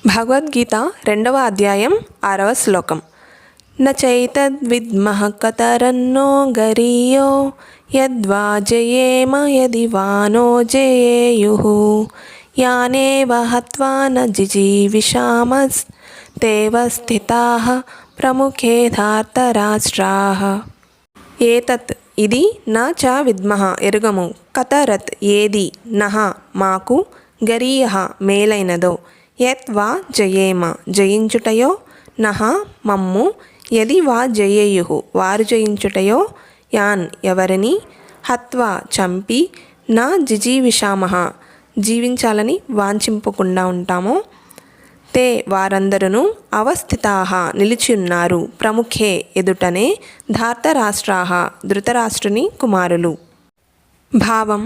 భగవద్గీత 2వ అధ్యాయం 6వ శ్లోకం. న చైతద్విద్మః కతరన్నో గరీయో యద్వా జయేమ యది వా నో జయేయుః యానేవ హత్వా న జిజీవిషామస్తేవ స్థితాః ప్రముఖే ధార్తరాష్ట్రాః. ఏతత్ ఇది న చ విద్మః ఎరుగము, కతరత్ ఏది, నః మాకు, గరీయః మేలైనదో, యత్ వా జయేమ జయించుటయో, నః మమ్ము, యది వా జయేయుః వారు జయించుటయో, యాన్ ఎవరిని, హత్వా చంపి, నా జిజీవిషామః జీవించాలని వాంఛింపకుండా ఉంటామో, తే వారందరూ అవస్థితాః నిలిచి ఉన్నారు, ప్రముఖే ఎదుటనే, ధార్తరాష్ట్రాః ధృతరాష్ట్రుని కుమారులు. భావం: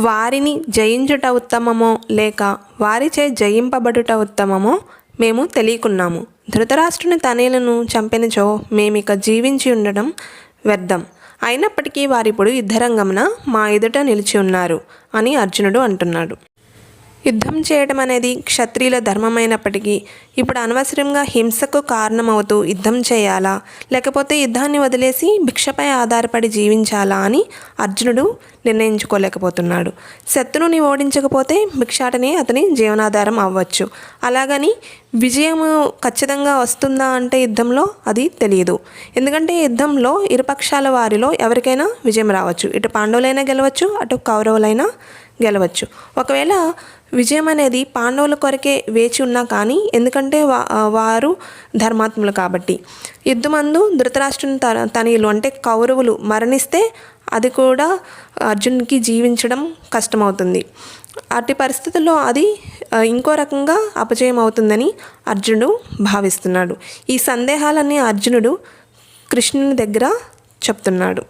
వారిని జయించుట ఉత్తమమో లేక వారిచే జయింపబడుట ఉత్తమమో మేము తెలియకున్నాము. ధృతరాష్ట్రుని తనయులను చంపినచో మేమిక జీవించి ఉండడం వ్యర్థం. అయినప్పటికీ వారిప్పుడు యుద్ధరంగమున మా ఎదుట నిలిచి ఉన్నారు అని అర్జునుడు అంటున్నాడు. యుద్ధం చేయడం అనేది క్షత్రియుల ధర్మమైనప్పటికీ ఇప్పుడు అనవసరంగా హింసకు కారణమవుతూ యుద్ధం చేయాలా, లేకపోతే యుద్ధాన్ని వదిలేసి భిక్షపై ఆధారపడి జీవించాలా అని అర్జునుడు నిర్ణయించుకోలేకపోతున్నాడు. శత్రువుని ఓడించకపోతే భిక్షాటనే అతని జీవనాధారం అవ్వచ్చు. అలాగని విజయము ఖచ్చితంగా వస్తుందా అంటే యుద్ధంలో అది తెలియదు. ఎందుకంటే యుద్ధంలో ఇరుపక్షాల వారిలో ఎవరికైనా విజయం రావచ్చు. ఇటు పాండవులైనా గెలవచ్చు, అటు కౌరవులైనా గెలవచ్చు. ఒకవేళ విజయం అనేది పాండవుల కొరకే వేచి ఉన్నా కానీ, ఎందుకంటే వారు ధర్మాత్ములు కాబట్టి. యుద్ధమందు ధృతరాష్ట్రుని తనయులు అంటే కౌరవులు మరణిస్తే అది కూడా అర్జునుడికి జీవించడం కష్టమవుతుంది. అట్టి పరిస్థితుల్లో అది ఇంకో రకంగా అపజయం అవుతుందని అర్జునుడు భావిస్తున్నాడు. ఈ సందేహాలన్నీ అర్జునుడు కృష్ణుని దగ్గర చెప్తున్నాడు.